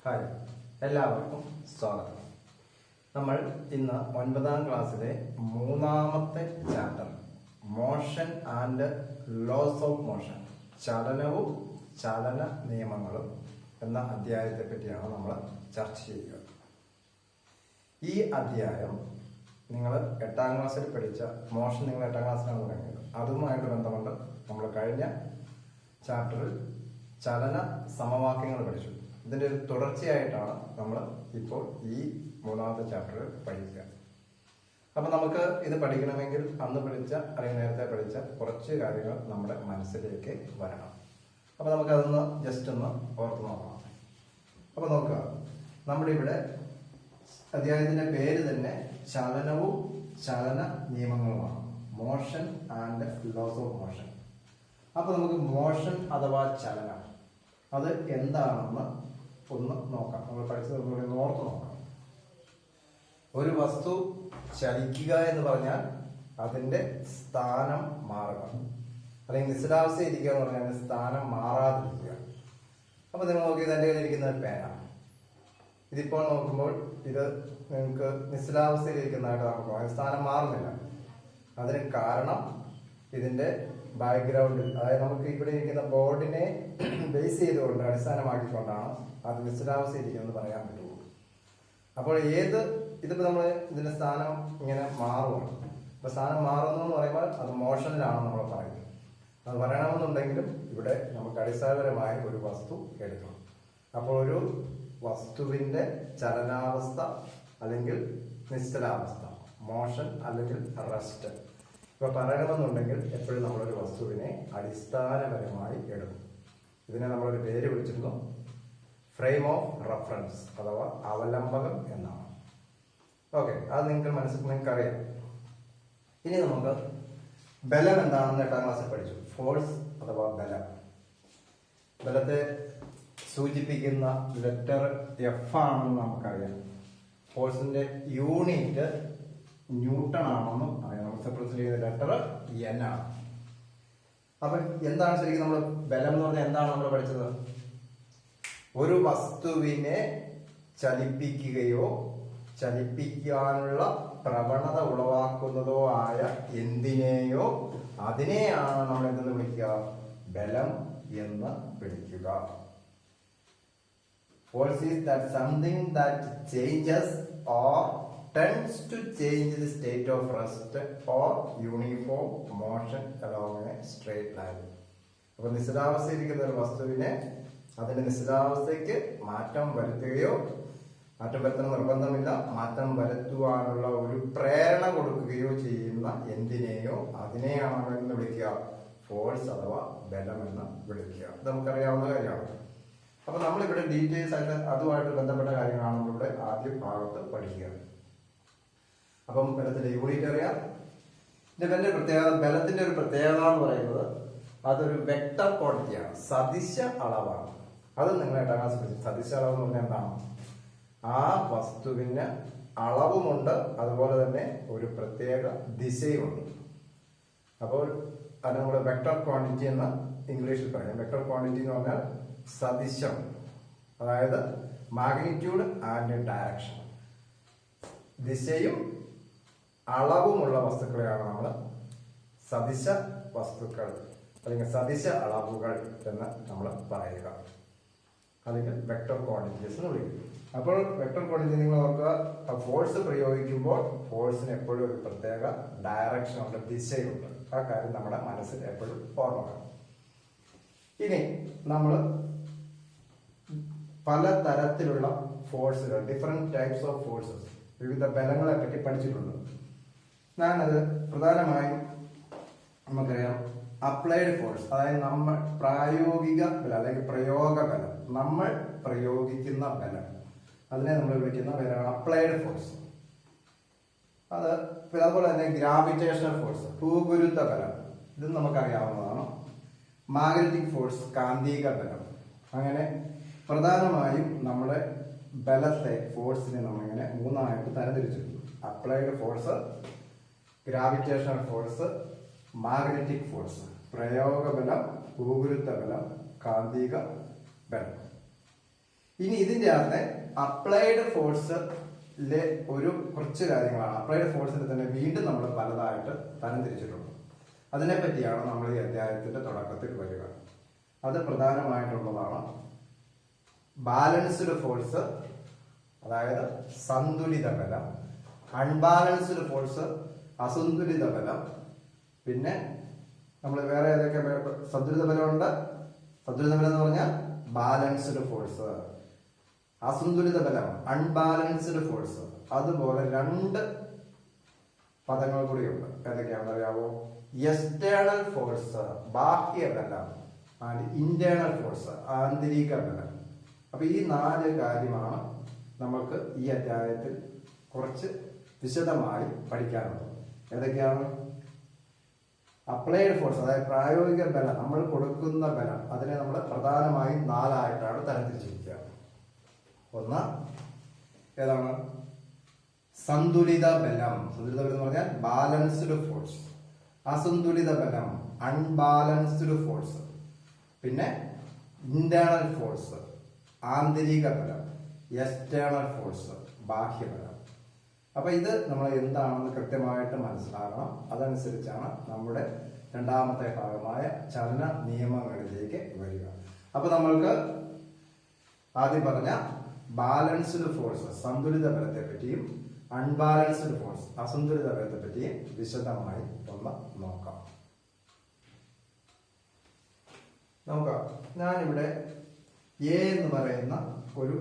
Hi, എല്ലാവർക്കും സ്വാഗതം. നമ്മൾ ഇന്ന് 9ാം ക്ലാസ്സിലെ 3ാമത്തെ chapter motion and laws of motion, ചലനവും ചലന നിയമങ്ങളും എന്ന അധ്യായത്തെ പറ്റിയാണ് നമ്മൾ ചർച്ച ചെയ്യുക. ഈ അധ്യായം നിങ്ങൾ 8ാം ക്ലാസ്സിൽ പഠിച്ച മോഷൻ, നിങ്ങൾ 8ാം ക്ലാസ്സിലാണ് തുടങ്ങിയത്, അതുമായിട്ട് ബന്ധമുണ്ട്. നമ്മൾ കഴിഞ്ഞ ചാപ്റ്ററിൽ ചലന സമവാക്യങ്ങൾ പഠിച്ചു. ഇതിൻ്റെ ഒരു തുടർച്ചയായിട്ടാണ് നമ്മൾ ഇപ്പോൾ ഈ 3ാമത്തെ ചാപ്റ്റർ പഠിക്കുക. അപ്പം നമുക്ക് ഇത് പഠിക്കണമെങ്കിൽ അന്ന് പഠിച്ച അല്ലെങ്കിൽ നേരത്തെ പഠിച്ച കുറച്ച് കാര്യങ്ങൾ നമ്മുടെ മനസ്സിലേക്ക് വരണം. അപ്പം നമുക്കതൊന്ന് ജസ്റ്റ് ഒന്ന് ഓർത്ത് നോക്കണം. അപ്പം നോക്കുക, നമ്മുടെ ഇവിടെ അധ്യായത്തിൻ്റെ പേര് തന്നെ ചലനവും ചലന നിയമങ്ങളുമാണ്, motion and laws of motion. അപ്പോൾ നമുക്ക് മോഷൻ അഥവാ ചലനം അത് എന്താണെന്ന് ഒന്ന് നോക്കാം. നമ്മൾ പഠിച്ചത് ഓർത്ത് നോക്കാം. ഒരു വസ്തു ചലിക്കുക എന്ന് പറഞ്ഞാൽ അതിൻ്റെ സ്ഥാനം മാറുക, അല്ലെങ്കിൽ നിശ്ചലാവസ്ഥയിരിക്കുക എന്ന് പറഞ്ഞാൽ അതിൻ്റെ സ്ഥാനം മാറാതിരിക്കുക. അപ്പോൾ നിങ്ങൾ നോക്കിയത് എൻ്റെ കയ്യിലിരിക്കുന്ന ഒരു പേനാണ്. ഇതിപ്പോൾ നോക്കുമ്പോൾ ഇത് നിങ്ങൾക്ക് നിശ്ചലാവസ്ഥയിലിരിക്കുന്നതായിട്ട് നമുക്ക് അതിന് സ്ഥാനം മാറുന്നില്ല. അതിന് കാരണം ഇതിൻ്റെ ബാക്ക്ഗ്രൗണ്ടിൽ, അതായത് നമുക്ക് ഇവിടെ ഇരിക്കുന്ന ബോർഡിനെ ബേസ് ചെയ്തുകൊണ്ട് അടിസ്ഥാനമാക്കിക്കൊണ്ടാണ് അത് നിശ്ചലാവസ്ഥയിരിക്കുമെന്ന് പറയാൻ പറ്റുള്ളൂ. അപ്പോൾ ഇതിപ്പോൾ നമ്മൾ ഇതിൻ്റെ സ്ഥാനം ഇങ്ങനെ മാറുകയാണ്. അപ്പോൾ സ്ഥാനം മാറുന്നു എന്ന് പറയുമ്പോൾ അത് മോഷനിലാണ് നമ്മൾ പറയുന്നത്. അത് പറയണമെന്നുണ്ടെങ്കിലും ഇവിടെ നമുക്ക് അടിസ്ഥാനപരമായ ഒരു വസ്തു എടുക്കണം. അപ്പോൾ ഒരു വസ്തുവിൻ്റെ ചലനാവസ്ഥ അല്ലെങ്കിൽ നിശ്ചലാവസ്ഥ, മോഷൻ അല്ലെങ്കിൽ റെസ്റ്റ്, ഇപ്പോൾ പറയണമെന്നുണ്ടെങ്കിൽ എപ്പോഴും നമ്മളൊരു വസ്തുവിനെ അടിസ്ഥാനപരമായി എടുക്കും. ഇതിനെ നമ്മളൊരു പേര് വിളിച്ചിരുന്നു ഫ്രെയിം ഓഫ് റെഫറൻസ് അഥവാ അവലംബകം എന്നാണ്. ഓക്കെ, അത് നിങ്ങൾക്കറിയാം. ഇനി നമുക്ക് ബലം എന്താണെന്ന് 8ാം ക്ലാസ്സിൽ പഠിച്ചു. ഫോഴ്സ് അഥവാ ബലം. ബലത്തെ സൂചിപ്പിക്കുന്ന ലെറ്റർ എഫ് ആണെന്ന് നമുക്കറിയാം. ഫോഴ്സിന്റെ യൂണിറ്റ് ന്യൂട്ടൺ ആണെന്നും അറിയാം. നമുക്ക് സപ്രസ് ചെയ്യുന്ന ലെറ്റർ എൻ ആണ്. അപ്പൊ എന്താണ് ശരിക്കും നമ്മൾ ബലം എന്ന് പറഞ്ഞാൽ എന്താണ് നമ്മൾ പഠിച്ചത്? ഒരു വസ്തുവിനെ ചലിപ്പിക്കുകയോ ചലിപ്പിക്കാനുള്ള പ്രവണത ഉളവാക്കുന്നതോ ആയ എന്തിനെയോ അതിനെയാണ് നമ്മൾ എന്തെന്ന് വിളിക്കുക? ബലം എന്ന് വിളിക്കുക. Force is that something that changes or tends to change the state of rest or uniform motion along a straight line. അപ്പൊ നിശ്ചലാവസ്ഥയിരിക്കുന്ന ഒരു വസ്തുവിനെ അതിന്റെ നിശ്ചലാവസ്ഥയ്ക്ക് മാറ്റം വരുത്തുകയോ, മാറ്റം വരുത്തുന്ന നിർബന്ധമില്ല, മാറ്റം വരുത്തുവാനുള്ള ഒരു പ്രേരണ കൊടുക്കുകയോ ചെയ്യുന്ന എന്തിനെയോ അതിനെയാണ് എന്ന് വിളിക്കുക ഫോഴ്സ് അഥവാ ബലം എന്ന് വിളിക്കുക. ഇത് നമുക്കറിയാവുന്ന കാര്യമാണ്. അപ്പൊ നമ്മളിവിടെ ഡീറ്റെയിൽസ് ആയിട്ട് അതുമായിട്ട് ബന്ധപ്പെട്ട കാര്യങ്ങളാണ് നമ്മളിവിടെ ആദ്യ ഭാഗത്ത് പഠിക്കുക. അപ്പം ബലത്തിന്റെ യൂണിറ്റ് അറിയാം. ബലത്തിന്റെ ഒരു പ്രത്യേകത എന്ന് പറയുന്നത് അതൊരു വെക്ടർ ക്വാണ്ടിറ്റിയാണ്, സദിശ അളവാണ്. അത് നിങ്ങൾ 8ാം ക്ലാസ് പഠിച്ചു. സദിശ അളവ് എന്ന് പറഞ്ഞാൽ എന്താണ്? ആ വസ്തുവിന് അളവുമുണ്ട്, അതുപോലെ തന്നെ ഒരു പ്രത്യേക ദിശയുമുണ്ട്. അപ്പോൾ അത് നമ്മൾ വെക്ടർ ക്വാണ്ടിറ്റി എന്ന് ഇംഗ്ലീഷിൽ പറയാം. വെക്ടർ ക്വാണ്ടിറ്റി എന്ന് പറഞ്ഞാൽ സദിശം, അതായത് മാഗ്നിറ്റ്യൂഡ് ആൻഡ് ഡയറക്ഷൻ, ദിശയും അളവുമുള്ള വസ്തുക്കളെയാണ് നമ്മൾ സദിശ വസ്തുക്കൾ അല്ലെങ്കിൽ സദിശ അളവുകൾ എന്ന് നമ്മൾ പറയുക, അല്ലെങ്കിൽ വെക്ടർ ക്വാണ്ടിറ്റീസ് എന്ന് വിളിക്കും. അപ്പോൾ വെക്ടർ ക്വാണ്ടിറ്റി നിങ്ങൾ ഓർക്കുക, ഫോഴ്സ് പ്രയോഗിക്കുമ്പോൾ ഫോഴ്സിന് എപ്പോഴും ഒരു പ്രത്യേക ഡയറക്ഷനുണ്ട്, ദിശയുണ്ട്. ആ കാര്യം നമ്മുടെ മനസ്സിൽ എപ്പോഴും ഓർമ്മ വേണം. ഇനി നമ്മൾ പലതരത്തിലുള്ള ഫോഴ്സുകൾ, ഡിഫറെന്റ് ടൈപ്സ് ഓഫ് ഫോഴ്സസ്, വിവിധ ബലങ്ങളെ പറ്റി പഠിച്ചിട്ടുണ്ട്. ഞാനത് പ്രധാനമായും നമുക്കറിയാം അപ്ലൈഡ് ഫോഴ്സ്, അതായത് നമ്മൾ പ്രായോഗിക ബലം അല്ലെങ്കിൽ പ്രയോഗ ബലം, നമ്മൾ പ്രയോഗിക്കുന്ന ബലം, അതിനെ നമ്മൾ വിളിക്കുന്ന പേരാണ് അപ്ലൈഡ് ഫോഴ്സ്. അതുപോലെ തന്നെ ഗ്രാവിറ്റേഷണൽ ഫോഴ്സ്, ഭൂഗുരുത്വ ബലം, ഇതും നമുക്കറിയാവുന്നതാണ്. മാഗ്നറ്റിക് ഫോഴ്സ്, കാന്തിക ബലം. അങ്ങനെ പ്രധാനമായും നമ്മുടെ ബലത്തെ, ഫോഴ്സിനെ നമ്മളിങ്ങനെ 3ആയിട്ട് തരംതിരിച്ചിട്ടുണ്ട്. Applied force, gravitational force, magnetic force, പ്രയോഗ ബലം, ഭൂഗുരുത്വ ബലം, കാന്തിക ബലം. ഇനി ഇതിന്റെ അകത്തെ അപ്ലൈഡ് ഫോഴ്സിലെ കുറച്ച് കാര്യങ്ങളാണ്. അപ്ലൈഡ് ഫോഴ്സിൽ തന്നെ വീണ്ടും നമ്മൾ പലതായിട്ട് തരംതിരിച്ചിട്ടുണ്ട്. അതിനെ പറ്റിയാണ് നമ്മൾ ഈ അധ്യായത്തിന്റെ തുടക്കത്തിൽ വരിക. അത് പ്രധാനമായിട്ടുള്ളതാണ് ബാലൻസ്ഡ് ഫോഴ്സ്, അതായത് സന്തുലിത ബലം, അൺബാലൻസ്ഡ് ഫോഴ്സ്, അസന്തുലിത ബലം, പിന്നെ നമ്മൾ വേറെ ഏതൊക്കെ സന്തുലിത ബലമുണ്ട്. സന്തുലിത ബലം എന്ന് പറഞ്ഞാൽ ബാലൻസ്ഡ് ഫോഴ്സ്, അസന്തുലിത ബലം അൺബാലൻസ്ഡ് ഫോഴ്സ്. അതുപോലെ രണ്ട് പദങ്ങൾ കൂടിയുണ്ട്. ഏതൊക്കെയാണെന്ന് അറിയാവോ? എക്സ്റ്റേണൽ ഫോഴ്സ് ബാഹ്യ ബലം, ആൻഡ് ഇന്റേണൽ ഫോഴ്സ് ആന്തരിക ബലം. അപ്പൊ ഈ 4 കാര്യമാണ് നമുക്ക് ഈ അധ്യായത്തിൽ കുറച്ച് വിശദമായി പഠിക്കാനുള്ളത്. ഏതൊക്കെയാണ്? അപ്ലൈഡ് ഫോഴ്സ്, അതായത് പ്രായോഗിക ബലം, നമ്മൾ കൊടുക്കുന്ന ബലം, അതിനെ നമ്മൾ പ്രധാനമായും 4 ആയിട്ടാണ് തരംതിരിച്ചിരിക്കുക. ഒന്ന് ഏതാണ്? സന്തുലിത ബലം. സന്തുലിത ബലം എന്ന് പറഞ്ഞാൽ ബാലൻസ്ഡ് ഫോഴ്സ്. അസന്തുലിത ബലം അൺബാലൻസ്ഡ് ഫോഴ്സ്. പിന്നെ ഇന്റേണൽ ഫോഴ്സ് ആന്തരിക ബലം, എക്സ്റ്റേണൽ ഫോഴ്സ് ബാഹ്യബലം. അപ്പൊ ഇത് നമ്മൾ എന്താണെന്ന് കൃത്യമായിട്ട് മനസ്സിലാക്കണം. അതനുസരിച്ചാണ് നമ്മുടെ രണ്ടാമത്തെ ഭാഗമായ ചലന നിയമങ്ങളിലേക്ക് വരിക. അപ്പൊ നമ്മൾക്ക് ആദ്യം പറഞ്ഞ ബാലൻസ്ഡ് ഫോഴ്സ് സന്തുലിത ബലത്തെ പറ്റിയും അൺബാലൻസ്ഡ് ഫോഴ്സ് അസന്തുലിത ബലത്തെ പറ്റിയും വിശദമായി ഒന്ന് നോക്കാം. നോക്കാം. ഞാനിവിടെ എ എന്ന് പറയുന്ന ഒരു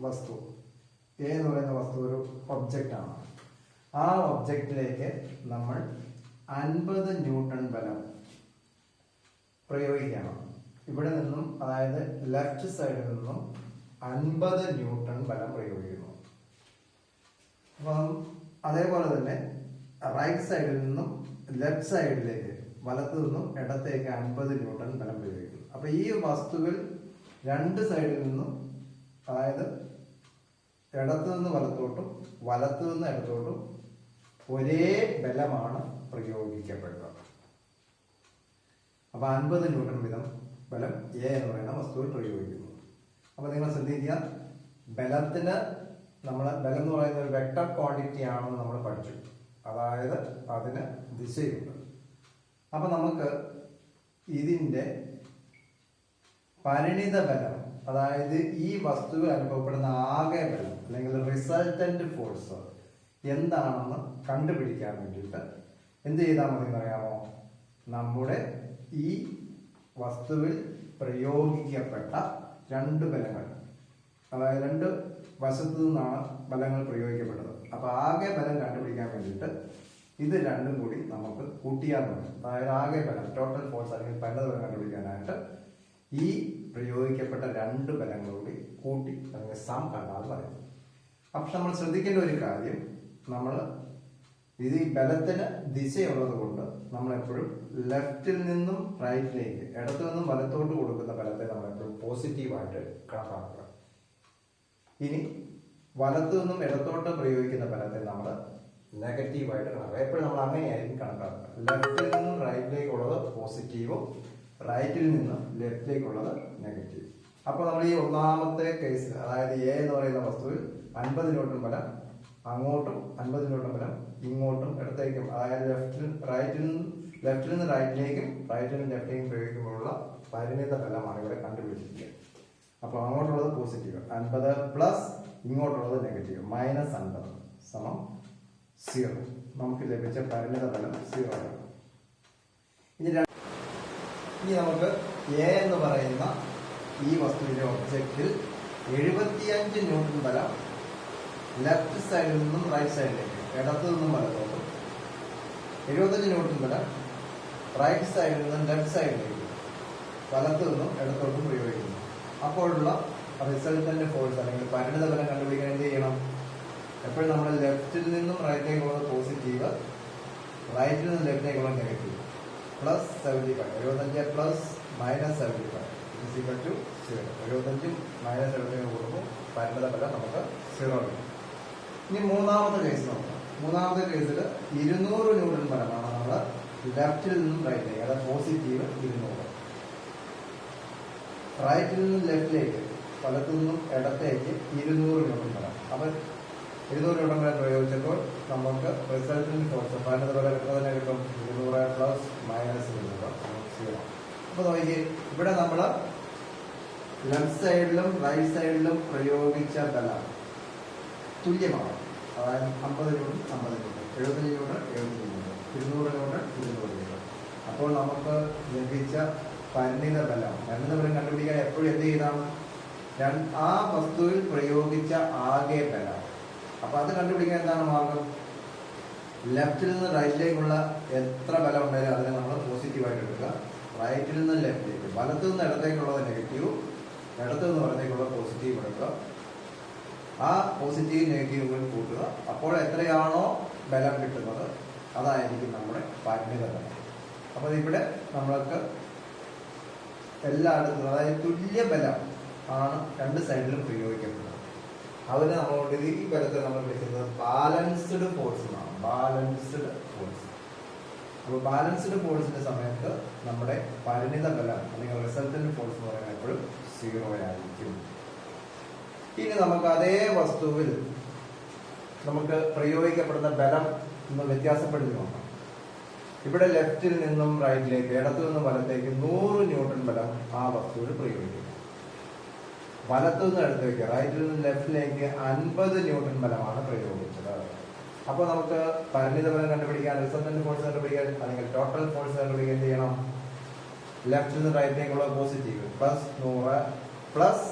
വസ്തു ഒരു ഒബ്ജക്റ്റ് ആണ്. ആ ഒബ്ജക്റ്റിലേക്ക് നമ്മൾ 50 ന്യൂട്ടൺ ബലം പ്രയോഗിക്കണം. ഇവിടെ നിന്നും, അതായത് ലെഫ്റ്റ് സൈഡിൽ നിന്നും 50 ന്യൂട്ടൺ ബലം പ്രയോഗിക്കുന്നു. അപ്പം അതേപോലെ തന്നെ റൈറ്റ് സൈഡിൽ നിന്നും ലെഫ്റ്റ് സൈഡിലേക്ക്, വലത്തു നിന്നും ഇടത്തേക്ക് 50 ന്യൂട്ടൺ ബലം പ്രയോഗിക്കുന്നു. അപ്പൊ ഈ വസ്തുവിൽ രണ്ട് സൈഡിൽ നിന്നും, അതായത് ഇടത്തു നിന്ന് വലത്തോട്ടും വലത്തു നിന്ന് ഇടത്തോട്ടും ഒരേ ബലമാണ് പ്രയോഗിക്കപ്പെടുക. അപ്പൊ 50 ന്യൂട്ടൺ വീതം ബലം എ എന്ന് പറയുന്ന വസ്തുവിൽ പ്രയോഗിക്കുന്നു. അപ്പൊ നിങ്ങൾ ശ്രദ്ധിക്കുക, ബലത്തിന് ബലം എന്ന് പറയുന്ന ഒരു വെക്ടർ ക്വാണ്ടിറ്റി ആണെന്ന് നമ്മൾ പഠിച്ചു. അതായത് അതിന് ദിശയുണ്ട്. അപ്പൊ നമുക്ക് ഇതിന്റെ പരിണിത ബലം, അതായത് ഈ വസ്തുവിൽ അനുഭവപ്പെടുന്ന ആകെ ബലം അല്ലെങ്കിൽ റിസൾട്ടന്റ് ഫോഴ്സ് എന്താണെന്ന് കണ്ടുപിടിക്കാൻ വേണ്ടിയിട്ട് എന്ത് ചെയ്താൽ മതി എന്നറിയാമോ? നമ്മുടെ ഈ വസ്തുവിൽ പ്രയോഗിക്കപ്പെട്ട രണ്ട് ബലങ്ങൾ, അതായത് രണ്ട് വശത്തു നിന്നാണ് ബലങ്ങൾ പ്രയോഗിക്കപ്പെട്ടത്. അപ്പൊ ആകെ ബലം കണ്ടുപിടിക്കാൻ വേണ്ടിയിട്ട് ഇത് രണ്ടും കൂടി നമുക്ക് കൂട്ടിയാൽ മതി. അതായത് ആകെ ബലം, ടോട്ടൽ ഫോഴ്സ് അല്ലെങ്കിൽ പരിണിത ബലം കണ്ടുപിടിക്കാനായിട്ട് ഈ പ്രയോഗിക്കപ്പെട്ട രണ്ട് ബലങ്ങളൂടി കൂട്ടി അല്ലെങ്കിൽ സം കണ്ടാൽ മതി. പക്ഷെ നമ്മൾ ശ്രദ്ധിക്കേണ്ട ഒരു കാര്യം, ഇത് ഈ ബലത്തിന് ദിശയുള്ളത് കൊണ്ട് നമ്മൾ എപ്പോഴും ലെഫ്റ്റിൽ നിന്നും റൈറ്റിലേക്ക്, ഇടത്തു നിന്നും വലത്തോട്ട് കൊടുക്കുന്ന ബലത്തെ നമ്മൾ എപ്പോഴും പോസിറ്റീവായിട്ട് കണക്കാക്കുക. ഇനി വലത്തു നിന്നും ഇടത്തോട്ട് പ്രയോഗിക്കുന്ന ബലത്തെ നമ്മൾ നെഗറ്റീവായിട്ട് കണക്കാക്കുക. എപ്പോഴും നമ്മൾ അങ്ങനെയായിരിക്കും കണക്കാക്കുക. ലെഫ്റ്റിൽ നിന്നും റൈറ്റിലേക്കുള്ളത് പോസിറ്റീവും റൈറ്റിൽ നിന്ന് ലെഫ്റ്റിലേക്കുള്ളത് നെഗറ്റീവ്. അപ്പോൾ നമ്മൾ ഈ ഒന്നാമത്തെ കേസിൽ, അതായത് എ എന്ന് പറയുന്ന വസ്തുവിൽ 50 ന്യൂട്ടൺ ബലം അങ്ങോട്ടും 50 ന്യൂട്ടൺ ബലം ഇങ്ങോട്ടും ഇടത്തേക്കും, അതായത് ലെഫ്റ്റിൽ നിന്ന് റൈറ്റിലേക്കും റൈറ്റിൽ നിന്ന് ലെഫ്റ്റിലേക്കും പ്രയോഗിക്കുമ്പോഴുള്ള പരിണിത ബലമാണ് ഇവിടെ കണ്ടുപിടിച്ചിരിക്കുക. അപ്പോൾ അങ്ങോട്ടുള്ളത് പോസിറ്റീവ് 50 പ്ലസ് ഇങ്ങോട്ടുള്ളത് നെഗറ്റീവ് -50 സമം 0. നമുക്ക് ലഭിച്ച പരിണിത ബലം 0 ആണ്. ഇനി നമുക്ക് എ എന്ന് പറയുന്ന ഈ വസ്തുവിന്റെ ഒബ്ജക്റ്റിൽ 75 ന്യൂട്ടൺ ബലം ലെഫ്റ്റ് സൈഡിൽ നിന്നും റൈറ്റ് സൈഡിലേക്ക്, ഇടത്തു നിന്നും വലത്തോട്ടും, 75 ന്യൂട്ടൺ ബലം റൈറ്റ് സൈഡിൽ നിന്നും ലെഫ്റ്റ് സൈഡിലേക്ക്, വലത്തു നിന്നും ഇടത്തോട്ടും പ്രയോഗിക്കുന്നു. അപ്പോഴുള്ള റിസൾട്ടന്റ് ഫോഴ്സ് അല്ലെങ്കിൽ പരിണിത ബലം കണ്ടുപിടിക്കാൻ എന്ത് ചെയ്യണം? എപ്പോഴും നമ്മൾ ലെഫ്റ്റിൽ നിന്നും റൈറ്റിലേക്കുള്ളത് പോസിറ്റീവ്, റൈറ്റിൽ നിന്നും ലെഫ്റ്റിലേക്കുള്ളത് നെഗറ്റീവ്. Plus 75, 75 plus -75 = 0. 75 -75 കൂടുമ്പോൾ പരിണിത ബലം നമുക്ക് 0 കിട്ടും. ഇനി മൂന്നാമത്തെ കേസ് നോക്കാം. മൂന്നാമത്തെ കേസിൽ 200 ന്യൂട്ടൺ ബലമാണ് നമ്മൾ ലെഫ്റ്റിൽ നിന്നും റൈറ്റിലേക്ക്, അതായത് പോസിറ്റീവ് 200, റൈറ്റിൽ നിന്നും ലെഫ്റ്റിലേക്ക് വലത്തു നിന്നും ഇടത്തേക്ക് 200 ന്യൂട്ടൺ ബലം. അപ്പം 200 ന്യൂട്ടൺ ബലം പ്രയോഗിച്ചപ്പോൾ നമുക്ക് റിസൾട്ടന്റ് ഫോഴ്സ് പതിനത് ബലം എത്ര തന്നെ കിട്ടും? 200 പ്ലസ് മൈനസ് 200 0. അപ്പോൾ നോക്കി ഇവിടെ നമ്മൾ ലെഫ്റ്റ് സൈഡിലും റൈറ്റ് സൈഡിലും പ്രയോഗിച്ച ബലം തുല്യമാണ്. അതായത് 50 newton 50 newton, 75 newton 75 newton, 200 newton 200 newton. അപ്പോൾ നമുക്ക് ലഭിച്ച പരിണിത ബലം കണ്ടുപിടിക്കാൻ എപ്പോഴും എന്ത് ചെയ്താണ്? ആ വസ്തുവിൽ പ്രയോഗിച്ച ആകെ ബലം. അപ്പൊ അത് കണ്ടുപിടിക്കാൻ എന്താണ് മാർഗം? ലെഫ്റ്റിൽ നിന്ന് റൈറ്റിലേക്കുള്ള എത്ര ബലം ഉണ്ടായാലും അതിനെ നമ്മൾ പോസിറ്റീവായിട്ട് എടുക്കുക. റൈറ്റിൽ നിന്ന് ലെഫ്റ്റിലേക്ക്, വലത്തു നിന്ന് ഇടത്തേക്കുള്ളത് നെഗറ്റീവ്, ഇടത്തു നിന്ന് വലത്തേക്കുള്ള പോസിറ്റീവ് എടുക്കുക. ആ പോസിറ്റീവ് നെഗറ്റീവുകൾ കൂട്ടുക. അപ്പോൾ എത്രയാണോ ബലം കിട്ടുന്നത് അതായിരിക്കും നമ്മുടെ പരിണിത ബലം. അപ്പോൾ ഇവിടെ നമ്മൾക്ക് എല്ലായിടത്തും അതായത് തുല്യ ബലം ആണ് രണ്ട് സൈഡിലും പ്രയോഗിക്കപ്പെടുന്നത്. അതിന് നമ്മളോട് ഈ ബലത്തെ നമ്മൾ വിളിക്കുന്നത് ബാലൻസ്ഡ് ഫോഴ്സ് എന്നാണ്. Balanced force. അപ്പോൾ ബാലൻസ്ഡ് ഫോഴ്സിന്റെ സമയത്ത് നമ്മുടെ പരിണിത ബലം അല്ലെങ്കിൽ റിസൾട്ടന്റ് ഫോഴ്സ് എന്ന് പറയുന്നത് എപ്പോഴും 0 ആയിരിക്കും. ഇനി നമുക്ക് അതേ വസ്തുവിൽ നമുക്ക് പ്രയോഗിക്കപ്പെടുന്ന ബലം ഒന്ന് വ്യത്യാസപ്പെടുത്തി നോക്കാം. ഇവിടെ ലെഫ്റ്റിൽ നിന്നും റൈറ്റിലേക്ക്, ഇടത്തു നിന്നും വലത്തേക്ക് 100 ന്യൂട്ടൺ ബലം ആ വസ്തുവിൽ പ്രയോഗിക്കുന്നു. വലത്തു നിന്ന് ഇടത്തേക്ക്, റൈറ്റിൽ നിന്ന് ലെഫ്റ്റിലേക്ക് 50 ന്യൂട്ടൺ ബലമാണ് പ്രയോഗിച്ചത്. അപ്പോൾ നമുക്ക് പരിണിത ബലം കണ്ടുപിടിക്കാൻ, റിസൾട്ടന്റ് ഫോഴ്സ് കണ്ടുപിടിക്കാൻ അല്ലെങ്കിൽ ടോട്ടൽ ഫോഴ്സ് കണ്ടുപിടിക്കാൻ എന്ത് ചെയ്യണം? ലെഫ്റ്റിൽ നിന്ന് റൈറ്റിലേക്കുള്ള പോസിറ്റീവ് പ്ലസ് 100 പ്ലസ്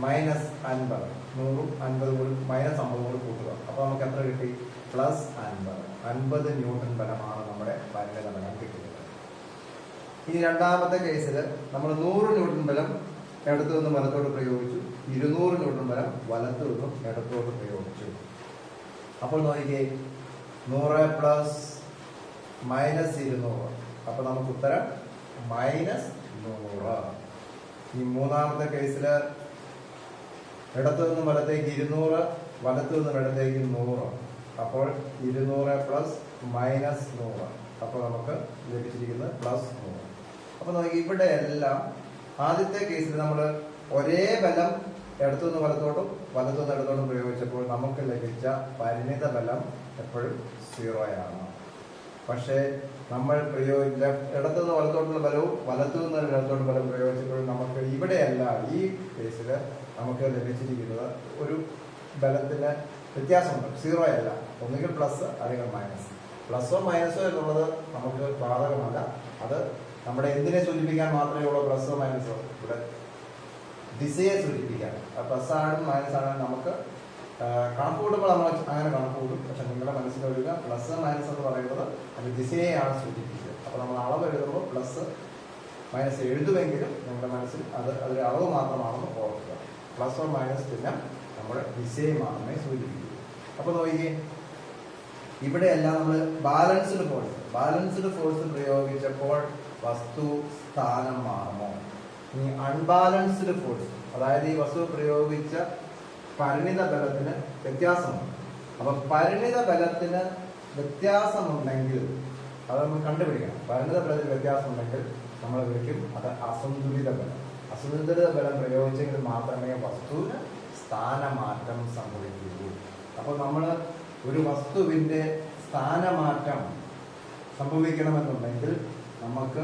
മൈനസ് 50, 100 50 കൂടി മൈനസ് 50 കൂടി കൂട്ടുക. അപ്പോൾ നമുക്ക് എത്ര കിട്ടി? പ്ലസ് 50 ന്യൂട്ടൺ ബലമാണ് നമ്മുടെ പരിണിത ബലം കിട്ടുന്നത്. ഇനി രണ്ടാമത്തെ കേസിൽ നമ്മൾ 100 ന്യൂട്ടൺ ബലം ഇടത്തു നിന്നും വലത്തോട്ട് പ്രയോഗിച്ചു, 200 ന്യൂട്ടൺ ബലം വലത്തു നിന്നും ഇടത്തോട്ട് പ്രയോഗിച്ചു. അപ്പോൾ നോക്കിക്കേ, 100 പ്ലസ് മൈനസ് 200, അപ്പോൾ നമുക്ക് ഉത്തരം മൈനസ് 100. ഈ മൂന്നാമത്തെ കേസിൽ ഇടത്തു നിന്നും വലത്തേക്ക് 200, വലത്തു നിന്നും ഇടത്തേക്ക് 100, അപ്പോൾ 200 പ്ലസ് മൈനസ് 100, അപ്പോൾ നമുക്ക് ലഭിച്ചിരിക്കുന്നത് പ്ലസ് 100. അപ്പോൾ നോക്കി ഇവിടെ എല്ലാം ആദ്യത്തെ കേസിൽ നമ്മൾ ഒരേ ബലം ഇടത്തു നിന്ന് വലത്തോട്ടും വലത്തു നിന്ന് ഇടത്തോട്ടും പ്രയോഗിച്ചപ്പോൾ നമുക്ക് ലഭിച്ച പരിണിത ബലം എപ്പോഴും 0 ആണ്. പക്ഷേ നമ്മൾ ഇടത്തു നിന്ന് വലത്തോട്ടുള്ള ബലവും വലത്തു നിന്ന് ഇടത്തോട്ട് ബലം പ്രയോഗിച്ചപ്പോൾ നമുക്ക് ഇവിടെയല്ല, ഈ കേസിൽ നമുക്ക് ലഭിച്ചിരിക്കുന്നത് ഒരു ബലത്തിന് വ്യത്യാസമുണ്ട്. 0 അല്ല, ഒന്നുകിൽ പ്ലസ് അല്ലെങ്കിൽ മൈനസ്. പ്ലസോ മൈനസോ എന്നുള്ളത് നമുക്ക് ബാധകമല്ല. അത് നമ്മുടെ എന്തിനെ സൂചിപ്പിക്കാൻ മാത്രമേ ഉള്ളൂ പ്ലസോ മൈനസോ? ഇവിടെ ദിശയെ സൂചിപ്പിക്കാൻ. പ്ലസ് ആണ് മൈനസ് ആണ് നമുക്ക് കണക്ക് കൂട്ടുമ്പോൾ നമ്മൾ അങ്ങനെ കണക്ക് കൂട്ടും. പക്ഷെ നിങ്ങളുടെ മനസ്സിൽ വരിക പ്ലസ് മൈനസ് എന്ന് പറയുന്നത് അത് ദിശയെയാണ് സൂചിപ്പിക്കുന്നത്. അപ്പോൾ നമ്മൾ അളവ് എഴുതുമ്പോൾ പ്ലസ് മൈനസ് എഴുതുമെങ്കിലും നിങ്ങളുടെ മനസ്സിൽ അതൊരു അളവ് മാത്രമാണെന്ന് ഓർക്കുക. പ്ലസ് ഓർ മൈനസ് ചിഹ്നം നമ്മുടെ ദിശയെ മാത്രമേ സൂചിപ്പിക്കൂ. അപ്പോൾ നോക്കിയേ, ഇവിടെയെല്ലാം നമ്മൾ ബാലൻസ്ഡ് ഫോഴ്സ് പ്രയോഗിച്ചപ്പോൾ വസ്തു സ്ഥാനം മാറുമോ? ഇനി അൺബാലൻസ്ഡ് ഫോഴ്സ്, അതായത് ഈ വസ്തു പ്രയോഗിച്ച പരിണിത ബലത്തിന് വ്യത്യാസമുണ്ട്. അപ്പൊ പരിണിത ബലത്തിന് വ്യത്യാസമുണ്ടെങ്കിൽ അത് നമ്മൾ കണ്ടുപിടിക്കണം. പരിണിത ബലത്തിന് വ്യത്യാസമുണ്ടെങ്കിൽ നമ്മൾ വിളിക്കും അത് അസന്തുലിത ബലം. അസന്തുലിത ബലം പ്രയോഗിച്ചെങ്കിൽ മാത്രമേ വസ്തുവിന് സ്ഥാനമാറ്റം സംഭവിക്കൂ. അപ്പോൾ നമ്മൾ ഒരു വസ്തുവിന്റെ സ്ഥാനമാറ്റം സംഭവിക്കണമെന്നുണ്ടെങ്കിൽ നമുക്ക്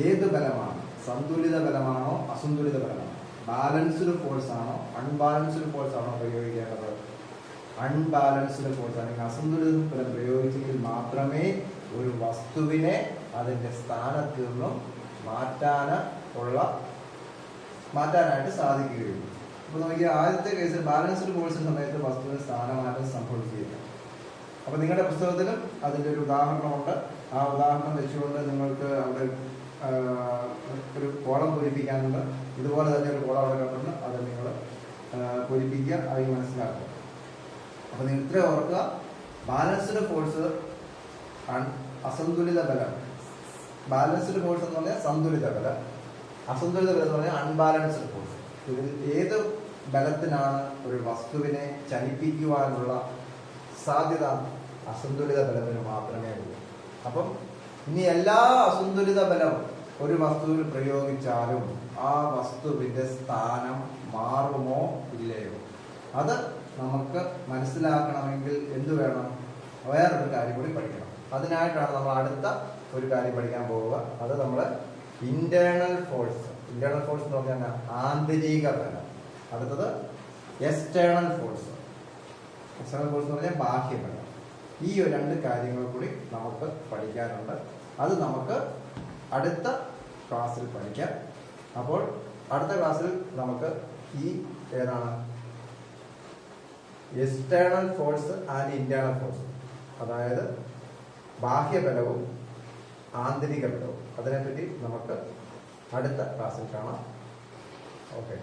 ഏത് ബലമാണ്, സന്തുലിത ബലമാണോ അസന്തുലിത ബലമാണോ, ബാലൻസ്ഡ് ഫോഴ്സ് ആണോ അൺബാലൻസ്ഡ് ഫോഴ്സ് ആണോ പ്രയോഗിക്കേണ്ടത്? അൺബാലൻസ്ഡ് ഫോഴ്സ് അല്ലെങ്കിൽ അസന്തുലിത ബലം പ്രയോഗിച്ചെങ്കിൽ മാത്രമേ ഒരു വസ്തുവിനെ അതിന്റെ സ്ഥാനത്ത് നിന്നും മാറ്റാനായിട്ട് സാധിക്കുകയുള്ളൂ. അപ്പോൾ നോക്കിയ ആദ്യത്തെ കേസിൽ ബാലൻസ്ഡ് ഫോഴ്സിന്റെ സമയത്ത് വസ്തുവിന് സ്ഥാനമാറ്റം സംഭവിക്കുകയില്ല. അപ്പൊ നിങ്ങളുടെ പുസ്തകത്തിലും അതിന്റെ ഒരു ഉദാഹരണമുണ്ട്. ആ ഉദാഹരണം വെച്ചുകൊണ്ട് നിങ്ങൾക്ക് അവിടെ ഒരു കോളം പൂരിപ്പിക്കാനുണ്ട്. ഇതുപോലെ തന്നെ ഒരു കോളം അവിടെ കണ്ടുണ്ട്, അത് നിങ്ങൾ പൂരിപ്പിക്കുക, അത് മനസ്സിലാക്കുക. അപ്പൊ നിങ്ങൾ ഇത്ര ഓർക്കുക, ബാലൻസ്ഡ് ഫോഴ്സ് അസന്തുലിത ബലം. ബാലൻസ്ഡ് ഫോഴ്സ് എന്ന് പറഞ്ഞാൽ സന്തുലിത ബലം, അസന്തുലിത ബലം എന്ന് പറഞ്ഞാൽ അൺബാലൻസ്ഡ് ഫോഴ്സ്. ഇതിൽ ഏത് ബലത്തിനാണ് ഒരു വസ്തുവിനെ ചലിപ്പിക്കുവാനുള്ള സാധ്യത? അസന്തുലിത ബലത്തിന് മാത്രമേ ഉള്ളൂ. അപ്പം ഇനി എല്ലാ അസന്തുലിത ബലം ഒരു വസ്തുവിൽ പ്രയോഗിച്ചാലും ആ വസ്തുവിന്റെ സ്ഥാനം മാറുമോ ഇല്ലയോ, അത് നമുക്ക് മനസ്സിലാക്കണമെങ്കിൽ എന്ത് വേണം? വേറൊരു കാര്യം കൂടി പഠിക്കണം. അതിനായിട്ടാണ് നമ്മൾ അടുത്ത ഒരു കാര്യം പഠിക്കാൻ പോവുക. അത് നമ്മൾ ഇന്റേണൽ ഫോഴ്സ്. ഇന്റേണൽ ഫോഴ്സ് എന്ന് പറഞ്ഞാൽ ആന്തരിക ബലം. അടുത്തത് എക്സ്റ്റേണൽ ഫോഴ്സ്. എക്സ്റ്റേണൽ ഫോഴ്സ് എന്ന് പറഞ്ഞാൽ ബാഹ്യബലം. ഈ രണ്ട് കാര്യങ്ങൾ കൂടി നമുക്ക് പഠിക്കാനുണ്ട്. അത് നമുക്ക് അടുത്ത ക്ലാസ്സിൽ പഠിക്കാം. അപ്പോൾ അടുത്ത ക്ലാസ്സിൽ നമുക്ക് ഈ ഏതാണ് external force and internal force, അതായത് ബാഹ്യബലവും ആന്തരിക ബലവും, അതിനെപ്പറ്റി നമുക്ക് അടുത്ത ക്ലാസ്സിൽ കാണാം. ഓക്കെ.